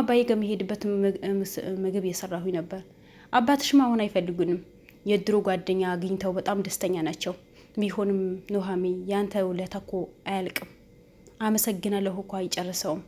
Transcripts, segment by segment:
አባዬ ጋር መሄድበት ምግብ የሰራሁ ነበር። አባትሽማ አሁን አይፈልጉንም። የድሮ ጓደኛ አግኝተው በጣም ደስተኛ ናቸው። ቢሆንም ኑሃሚ ያንተ ውለታ እኮ አያልቅም። አመሰግናለሁ እኮ አይጨርሰውም።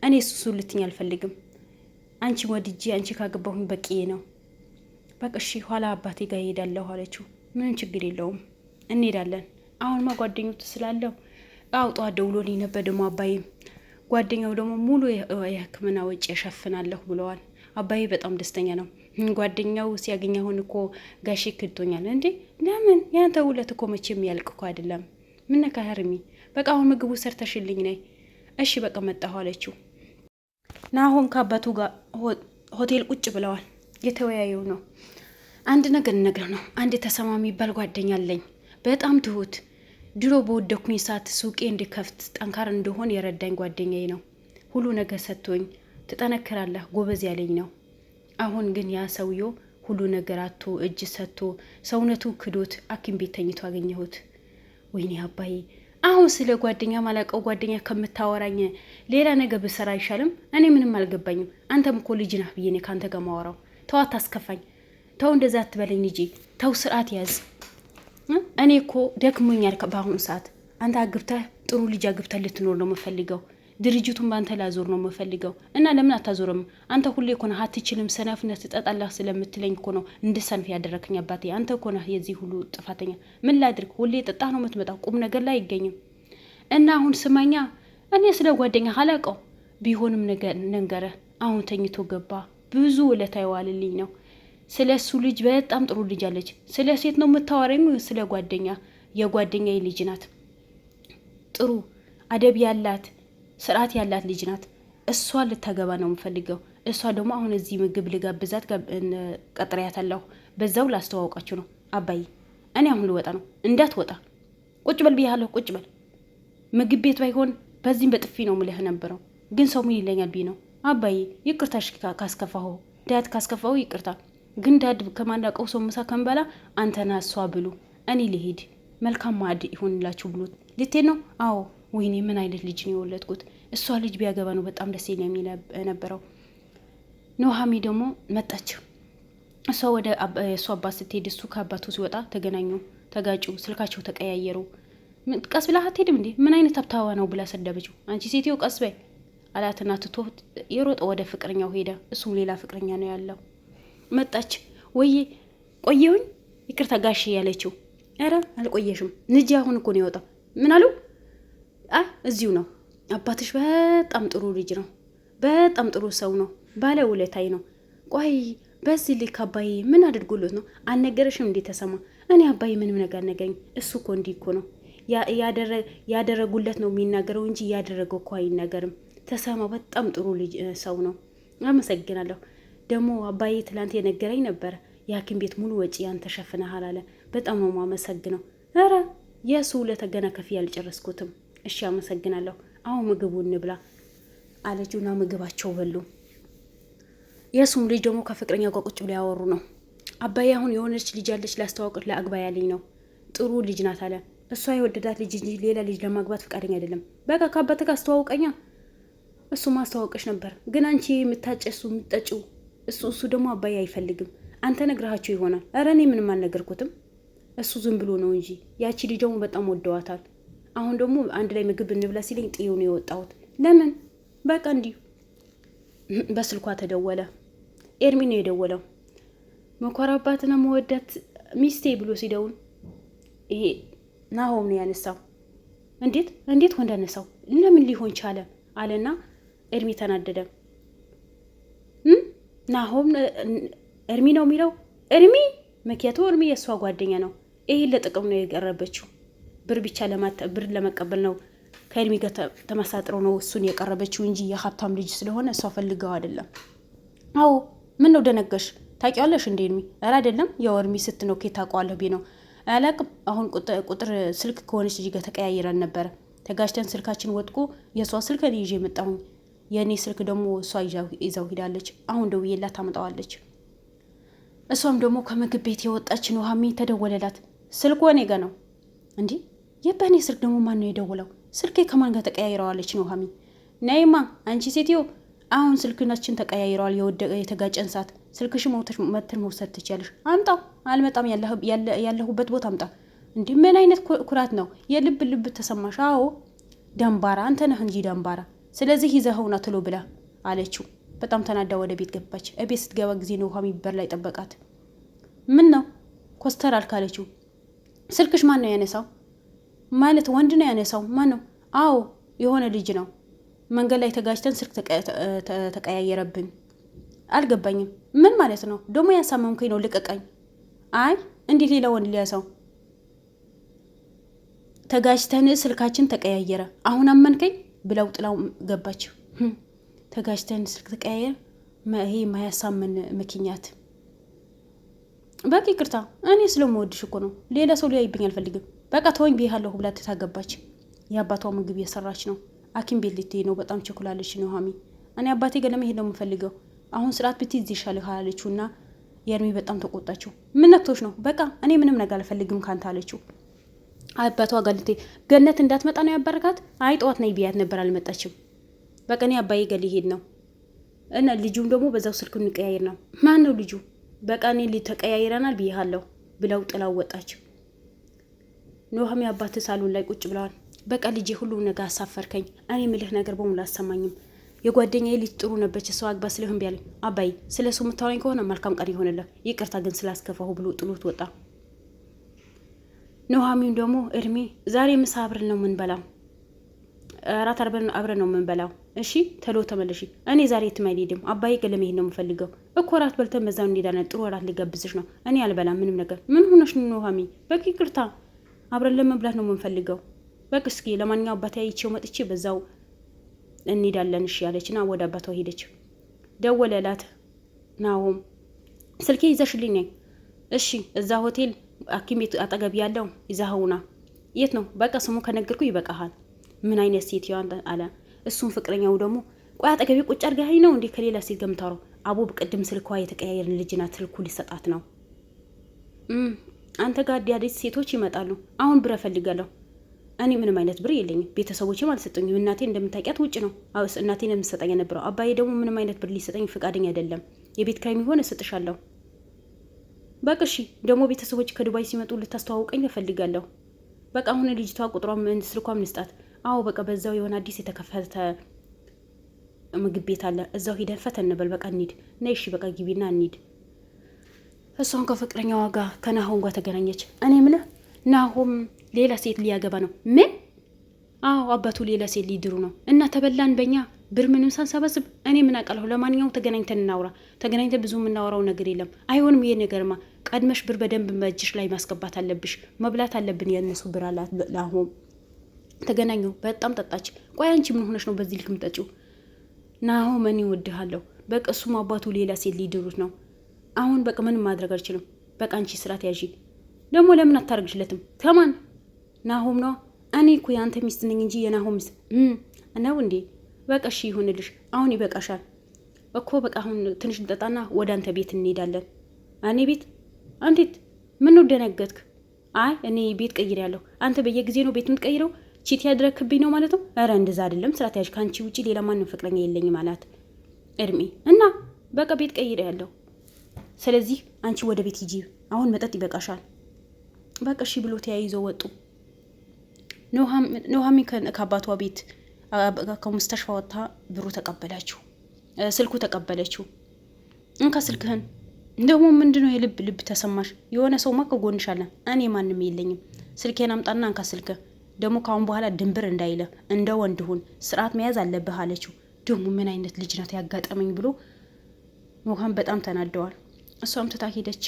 እኔ እሱ ልትኝ አልፈልግም። አንቺ ወድጄ አንቺ ካገባሁኝ በቂዬ ነው። በቃ እሺ ኋላ አባቴ ጋር እሄዳለሁ አለችው። ምንም ችግር የለውም እንሄዳለን። አሁንማ ጓደኞቱ ስላለው አውጧ ደውሎልኝ ነበር። ደግሞ አባዬም ጓደኛው ደግሞ ሙሉ የሕክምና ወጪ ያሸፍናለሁ ብለዋል። አባዬ በጣም ደስተኛ ነው። ጓደኛው ሲያገኝ አሁን እኮ ጋሼ ክድቶኛል እንዴ? ለምን? ያንተ ውለት እኮ መቼም የሚያልቅ እኮ አይደለም። ምነካ ሀርሚ? በቃ አሁን ምግቡ ሰርተሽልኝ ነይ። እሺ በቃ መጣሁ አለችው። ናሆም ከአባቱ ጋር ሆቴል ቁጭ ብለዋል። የተወያዩ ነው። አንድ ነገር እነግርህ ነው። አንድ ተሰማ የሚባል ጓደኛ አለኝ። በጣም ትሁት። ድሮ በወደኩኝ ሰዓት ሱቄ እንድከፍት ጠንካራ እንደሆን የረዳኝ ጓደኛዬ ነው። ሁሉ ነገር ሰጥቶኝ ትጠነክራለህ ጎበዝ ያለኝ ነው። አሁን ግን ያ ሰውዬው ሁሉ ነገር አቶ እጅ ሰጥቶ ሰውነቱ ክዶት ሐኪም ቤት ተኝቶ አገኘሁት። ወይኔ አባዬ፣ አሁን ስለ ጓደኛ ማላቀው ጓደኛ ከምታወራኝ ሌላ ነገር ብሰራ አይሻልም? እኔ ምንም አልገባኝም። አንተም እኮ ልጅ ነህ ብዬ ነው ካንተ ጋር ማወራው። ተው አታስከፋኝ። ተው እንደዛ አትበለኝ ልጄ። ተው ስርዓት ያዝ። እኔ እኮ ደክሞኛል በአሁኑ ሰዓት። አንተ አግብተህ ጥሩ ልጅ አግብተህ ልትኖር ነው የምፈልገው። ድርጅቱን በአንተ ላዞር ነው የምፈልገው። እና ለምን አታዞርም? አንተ ሁሌ እኮ ነህ አትችልም፣ ሰነፍነት ትጠጣለህ ስለምትለኝ እኮ ነው እንድሰንፍ ያደረክኝ አባቴ። አንተ እኮ ነህ የዚህ ሁሉ ጥፋተኛ። ምን ላድርግ? ሁሌ ጠጣህ ነው የምትመጣው፣ ቁም ነገር ላይ አይገኝም። እና አሁን ስማኛ፣ እኔ ስለ ጓደኛ አላውቀው ቢሆንም ነገረህ አሁን ተኝቶ ገባ። ብዙ ውለታ ይዋልልኝ ነው። ስለ እሱ ልጅ በጣም ጥሩ ልጅ አለች። ስለ ሴት ነው የምታወራኝ? ስለ ጓደኛ? የጓደኛዬ ልጅ ናት። ጥሩ አደብ ያላት ስርዓት ያላት ልጅ ናት። እሷ ልታገባ ነው የምፈልገው። እሷ ደግሞ አሁን እዚህ ምግብ ልጋብዛት ቀጥሬያታለሁ። በዛው ላስተዋውቃችሁ ነው። አባዬ እኔ አሁን ልወጣ ነው። እንዳትወጣ። ቁጭ በል ብያለሁ። ቁጭ በል። ምግብ ቤት ባይሆን በዚህም በጥፊ ነው ምልህ ነበረው። ግን ሰው ምን ይለኛል ብዬ ነው። አባዬ ይቅርታሽ ካስከፋሁ፣ ዳድ ካስከፋሁ ይቅርታ። ግን ዳድ ከማናውቀው ሰው ምሳ ከንበላ አንተና እሷ ብሉ፣ እኔ ልሄድ። መልካም ማዕድ ይሆንላችሁ ብሎት ልትሄድ ነው? አዎ። ወይኔ ምን አይነት ልጅ ነው የወለድኩት። እሷ ልጅ ቢያገባ ነው በጣም ደስ ይለኝ የነበረው። ኑሃሚ ደግሞ መጣች። እሷ ወደ እሷ አባት ስትሄድ እሱ ከአባቱ ሲወጣ ተገናኙ፣ ተጋጩ፣ ስልካቸው ተቀያየሩ። ቀስ ብላ አትሄድም እንዴ? ምን አይነት ሀብታዋ ነው ብላ ሰደበችው። አንቺ ሴትዮ ቀስ በይ አላትና ትቶ የሮጠ ወደ ፍቅረኛው ሄደ። እሱም ሌላ ፍቅረኛ ነው ያለው። መጣች። ወይዬ ቆየሁኝ፣ ይቅርታ ጋሽ ያለችው። ኧረ አልቆየሽም ልጅ፣ አሁን እኮ ነው የወጣው። ምን አሉ? እዚሁ ነው። አባትሽ በጣም ጥሩ ልጅ ነው፣ በጣም ጥሩ ሰው ነው፣ ባለ ውለታይ ነው። ቆይ በዚህ ልክ አባዬ ምን አድርጎሎት ነው? አልነገረሽም እንዴ ተሰማ? እኔ አባዬ ምንም ነገር አልነገረኝ። እሱ እኮ እንዲህ እኮ ነው ያደረጉለት ነው የሚናገረው እንጂ ያደረገው እኮ አይናገርም። ተሰማ በጣም ጥሩ ልጅ ሰው ነው። አመሰግናለሁ። ደግሞ አባዬ ትላንት የነገረኝ ነበረ የሐኪም ቤት ሙሉ ወጪ ያንተ ሸፍነሃል አለ። በጣም ነው የማመሰግነው። ኧረ የእሱ ውለታ ገና ከፍዬ አልጨረስኩትም። እሺ አመሰግናለሁ። አሁን ምግቡን እንብላ አለችውና ምግባቸው በሉ። የእሱም ልጅ ደግሞ ከፍቅረኛ ጋር ቁጭ ብለው ያወሩ ነው። አባዬ አሁን የሆነች ልጅ ያለች ላስተዋውቅህ ለአግባ ያለኝ ነው። ጥሩ ልጅ ናት አለ። እሷ የወደዳት ልጅ እንጂ ሌላ ልጅ ለማግባት ፈቃደኛ አይደለም። በቃ ከአባትህ ጋር አስተዋውቀኛ። እሱ ማስተዋወቅሽ ነበር ግን አንቺ የምታጨሱ የምትጠጪው እሱ ደግሞ አባዬ አይፈልግም። አንተ ነግረሃቸው ይሆናል። ኧረ እኔ ምንም አልነገርኩትም። እሱ ዝም ብሎ ነው እንጂ ያቺ ልጅ ደግሞ በጣም ወደዋታል። አሁን ደግሞ አንድ ላይ ምግብ እንብላ ሲለኝ ጥዬው ነው የወጣሁት። ለምን? በቃ እንዲሁ። በስልኳ ተደወለ። ኤርሚ ነው የደወለው። መኮራባትና መወዳት ሚስቴ ብሎ ሲደውል ይሄ ናሆም ነው ያነሳው። እንዴት ወንድ አነሳው? ለምን ሊሆን ቻለ አለና ኤርሚ ተናደደ። ናሆም ኤርሚ ነው የሚለው። ኤርሚ መኪያቱ ኤርሚ የእሷ ጓደኛ ነው። ይሄ ለጥቅም ነው የቀረበችው። ብር ብቻ ብር ለመቀበል ነው። ከኤርሚ ጋር ተመሳጥረው ነው እሱን የቀረበችው እንጂ የሀብታም ልጅ ስለሆነ እሷ ፈልገው አይደለም። አዎ ምን ነው ደነገሽ? ታውቂዋለሽ እንደ ኤርሚ? ኧረ አይደለም ያው ኤርሚ ስትነው ከየት ታውቀዋለህ ቢ ነው አላቅም። አሁን ቁጥር ስልክ ከሆነች ልጅ ጋር ተቀያይረን ነበረ። ተጋጅተን ስልካችን ወጥቆ የእሷ ስልክ እኔ ይዤ መጣሁኝ። የእኔ ስልክ ደግሞ እሷ ይዛው ሂዳለች። አሁን ደውዬላት ታመጣዋለች። እሷም ደግሞ ከምግብ ቤት የወጣች ነው። ሀሚ ተደወለላት። ስልኩ እኔ ጋ ነው። እንዲህ የበኔ ስልክ ደግሞ ማን ነው የደወለው? ስልኬ ከማን ጋር ተቀያይረዋለች ነው ሀሚ። ነይማ አንቺ ሴትዮ አሁን ስልክናችን ተቀያይረዋል። የተጋጨን ሰዓት ስልክሽ መተን መውሰድ ትችያለሽ። አምጣው። አልመጣም። ያለሁበት ቦታ አምጣ። እንዲህ ምን አይነት ኩራት ነው? የልብ ልብ ተሰማሽ? አዎ ደንባራ አንተ ነህ እንጂ ደንባራ። ስለዚህ ይዘኸውና ትሎ ብላ አለችው። በጣም ተናዳ ወደ ቤት ገባች። እቤት ስትገባ ጊዜ ነው ውሃ በር ላይ ጠበቃት። ምን ነው ኮስተር አልካለችው። ስልክሽ ማን ነው ያነሳው? ማለት ወንድ ነው ያነሳው? ማን ነው? አዎ የሆነ ልጅ ነው። መንገድ ላይ ተጋጅተን ስልክ ተቀያየረብን። አልገባኝም። ምን ማለት ነው ደግሞ? ያሳመምከኝ ነው። ልቀቀኝ። አይ እንዴት ሌላ ወንድ ሊያሰው? ተጋጅተን ስልካችን ተቀያየረ። አሁን አመንከኝ ብለው ጥላው ገባች። ተጋጅተን ስልክ ተቀያየረ። ይሄ የማያሳምን ምክንያት። በቃ ይቅርታ፣ እኔ ስለምወድሽ እኮ ነው። ሌላ ሰው ሊያይብኝ አልፈልግም። በቃ ተወኝ ብያለሁ ብላ ታገባች። የአባቷ ምግብ የሰራች ነው። ሐኪም ቤት ልትሄድ ነው። በጣም ቸኩላለች ኑሃሚ። እኔ አባቴ ጋር ለመሄድ ነው የምፈልገው። አሁን ስርዓት ብትይዝ ይሻልህ አለችው እና የእርሚ በጣም ተቆጣችው። ምን ነክቶች ነው? በቃ እኔ ምንም ነገር አልፈልግም ካንተ አለችው። አባቷ ጋር ልትሄድ ገነት እንዳትመጣ ነው ያባረካት። አይ ጠዋት ነይ ብያት ነበር አልመጣችም። በቃ እኔ አባዬ ጋር ሊሄድ ነው እና ልጁም ደግሞ በዛው ስልክ እንቀያየር ነው። ማን ነው ልጁ? በቃ እኔ ተቀያይረናል ብያለሁ ብለው ጥላው ወጣች። ኑሃሚ አባት ሳሎን ላይ ቁጭ ብለዋል። በቃ ልጄ ሁሉ ነገር አሳፈርከኝ። እኔ ምልህ ነገር በሙሉ አሰማኝም። የጓደኛዬ ልጅ ጥሩ ነበች። ሰው አግባ ስለህም ቢያለኝ አባይ ስለሱ የምታወራኝ ከሆነ መልካም ቀን ይሆንልህ። ይቅርታ ግን ስላስከፋሁ ብሎ ጥሎት ወጣ። ኑሃሚም ደግሞ እድሜ ዛሬ ምሳ አብረን ነው የምንበላው፣ እራት አብረን ነው የምንበላው። እሺ ተሎ ተመለሺ። እኔ ዛሬ የትም አልሄድም። አባዬ ጋር ለመሄድ ነው የምፈልገው እኮ። እራት በልተን በዛው እንሄዳለን። ጥሩ እራት ልጋብዝሽ ነው። እኔ አልበላም ምንም ነገር። ምን ሆነሽ ነው ኑሃሚ? በቃ ይቅርታ፣ አብረን ለመብላት ነው የምንፈልገው። በቃ እስኪ ለማንኛውም አባቴ አይቼው መጥቼ በዛው እንሄዳለን እሺ ያለችና ወደ አባቷ ሄደች። ደወለላት ናሆም። ስልኬ ይዘሽልኝ ነኝ። እሺ እዛ ሆቴል ሐኪም ቤት አጠገብ ያለው ይዛኸውና። የት ነው? በቃ ስሙ ከነገርኩ ይበቃሃል። ምን አይነት ሴት ይዋን አለ። እሱም ፍቅረኛው ደግሞ ቆይ አጠገቤ ቁጭ አድርጋኸኝ ነው እንዴ ከሌላ ሴት ገምታሮ? አቦ በቀደም ስልኳ የተቀያየርን ልጅ ናት። ስልኩ ሊሰጣት ነው። አንተ ጋር አዲስ ሴቶች ይመጣሉ። አሁን ብር እፈልጋለሁ። እኔ ምንም አይነት ብር የለኝም። ቤተሰቦችም አልሰጡኝም። እናቴ እንደምታውቂያት ውጭ ነው። አውስ እናቴ እንደምትሰጠኝ የነበረው። አባዬ ደግሞ ምንም አይነት ብር ሊሰጠኝ ፈቃደኛ አይደለም። የቤት ኪራይ የሚሆን እሰጥሻለሁ። በቃ እሺ። ደግሞ ቤተሰቦች ከዱባይ ሲመጡ ልታስተዋውቀኝ እፈልጋለሁ። በቃ አሁን ልጅቷ ቁጥሯም ስልኳም ልስጣት። አዎ በቃ በዛው የሆነ አዲስ የተከፈተ ምግብ ቤት አለ። እዛው ሂደን ፈተን እንበል። በቃ እንሂድ። ነይ እሺ በቃ ግቢና እንሂድ። እሷን ከፍቅረኛዋ ጋር ከናሆም ጋር ተገናኘች። እኔ የምልህ ናሆም ሌላ ሴት ሊያገባ ነው? ምን? አዎ አባቱ ሌላ ሴት ሊድሩ ነው። እና ተበላን በእኛ ብር ምንም ሳንሰበስብ። እኔ ምን አውቃለሁ። ለማንኛውም ተገናኝተን እናውራ። ተገናኝተን ብዙ የምናወራው ነገር የለም። አይሆንም። ይሄ ነገርማ ቀድመሽ ብር በደንብ በእጅሽ ላይ ማስገባት አለብሽ። መብላት አለብን የእነሱ ብር አላት ናሆም። ተገናኙ። በጣም ጠጣች። ቆይ አንቺ ምን ሆነሽ ነው በዚህ ልክ የምጠጪው? ናሆም እኔ እወድሃለሁ። በቃ እሱም አባቱ ሌላ ሴት ሊድሩት ነው። አሁን በቃ ምንም ማድረግ አልችልም። በቃ አንቺ ስራት ያዢ። ደግሞ ለምን አታርግሽለትም? ከማን? ናሆም ነው። እኔ እኮ የአንተ ሚስት ነኝ እንጂ የናሆም ሚስት ነው እንዴ? በቃ እሺ ይሁንልሽ። አሁን ይበቃሻል እኮ። በቃ አሁን ትንሽ እንጠጣና ወደ አንተ ቤት እንሄዳለን። እኔ ቤት? እንዴት? ምን ነው ደነገጥክ? አይ እኔ ቤት ቀይሬያለሁ። አንተ በየጊዜ ነው ቤት የምትቀይረው? ቺት ያድረክብኝ ነው ማለት ነው? ኧረ እንደዛ አይደለም። ስራት ያዥ። ከአንቺ ውጪ ሌላ ማንም ፍቅረኛ የለኝም አላት እድሜ። እና በቃ ቤት ቀይሬያለሁ። ስለዚህ አንቺ ወደ ቤት ሂጂ። አሁን መጠጥ ይበቃሻል። በቃ እሺ ብሎ ተያይዘው ወጡ። ኑሃሚ ከአባቷ ቤት ከሙስተሽፋ ወጥታ ብሩ ተቀበላችሁ፣ ስልኩ ተቀበለችው። እንካ ስልክህን። ደግሞ ምንድነው የልብ ልብ ተሰማሽ? የሆነ ሰውማ ከጎንሽ አለ። እኔ ማንም የለኝም። ስልኬን አምጣና እንካ ስልክህ። ደግሞ ካሁን በኋላ ድንብር እንዳይለ እንደ ወንድ ሁን፣ ስርዓት መያዝ አለብህ አለችው። ደግሞ ምን አይነት ልጅ ናት ያጋጠመኝ ብሎ ኑሃም በጣም ተናደዋል። እሷም ትታ ሄደች።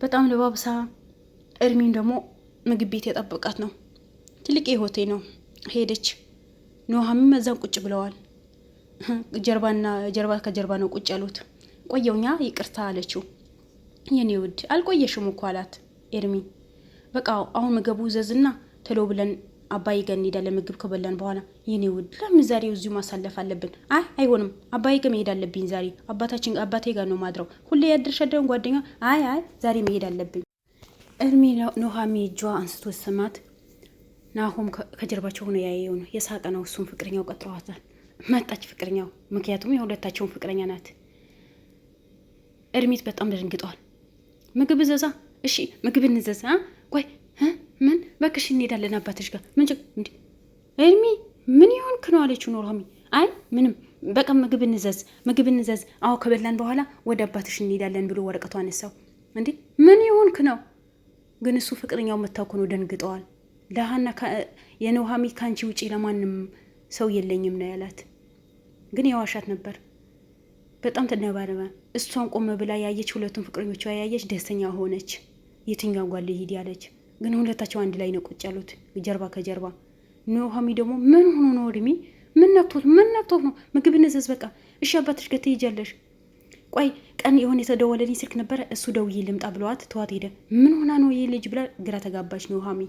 በጣም ለባብሳ እድሜም ደግሞ ምግብ ቤት የጠበቃት ነው። ትልቅ ሆቴ ነው። ሄደች። ኑሃምም እዛም ቁጭ ብለዋል። ጀርባ ከጀርባ ነው ቁጭ ያሉት። ቆየውኛ ይቅርታ አለችው። የኔ ውድ አልቆየሽም እኮ አላት ኤርሚ። በቃ አሁን ምግቡ ዘዝና ተሎ ብለን አባዬ ጋር እንሄዳለን። ምግብ ከበላን በኋላ የኔ ውድ ለምን ዛሬው እዚሁ ማሳለፍ አለብን? አይ አይሆንም፣ አባዬ ጋር መሄድ አለብኝ ዛሬ። አባቴ ጋር ነው ማድረው። ሁሌ ያደርሻደውን ጓደኛ። አይ ዛሬ መሄድ አለብኝ። እድሜ ኑሃሚ እጇ አንስቶ ስማት። ናሆም ከጀርባቸው ሆኖ ያየው ነው የሳቀ ነው። እሱም ፍቅረኛው ቀጥሯታል። መጣች ፍቅረኛው። ምክንያቱም የሁለታቸውን ፍቅረኛ ናት። እድሜት በጣም ደንግጧል። ምግብ እዘዛ፣ እሺ ምግብ እንዘዛ። ቆይ ምን በክሽ እንሄዳለን አባትሽ ጋር ምን እንዲ እድሜ ምን ይሆንክ ነው አለችው ኑሃሚ። አይ ምንም በቃ ምግብ እንዘዝ። አዎ ከበላን በኋላ ወደ አባትሽ እንሄዳለን ብሎ ወረቀቱ አነሳው። እንዴ ምን ይሆንክ ነው? ግን እሱ ፍቅረኛው መታኩ ነው። ደንግጠዋል። ለሀና የኑሃሚ ካንቺ ውጪ ለማንም ሰው የለኝም ነው ያላት። ግን የዋሻት ነበር። በጣም ተነባረበ። እሷን ቆመ ብላ ያየች፣ ሁለቱም ፍቅረኞቿ ያየች፣ ደስተኛ ሆነች። የትኛው ጓል ሂድ ያለች። ግን ሁለታቸው አንድ ላይ ነው ቁጭ ያሉት ጀርባ ከጀርባ። ኑሃሚ ደግሞ ምን ሆኖ ነው እድሜ ምን ነክቶት ነው? ምግብ እንዘዝ በቃ እሺ አባትሽ ጋር ትሄጃለሽ። ቆይ ቀን የሆነ የተደወለልኝ ስልክ ነበረ እሱ ደውዬ ልምጣ ብለዋት ተዋት ሄደ። ምን ሆና ነው ይሄ ልጅ ብላ ግራ ተጋባች ኑሃሚ።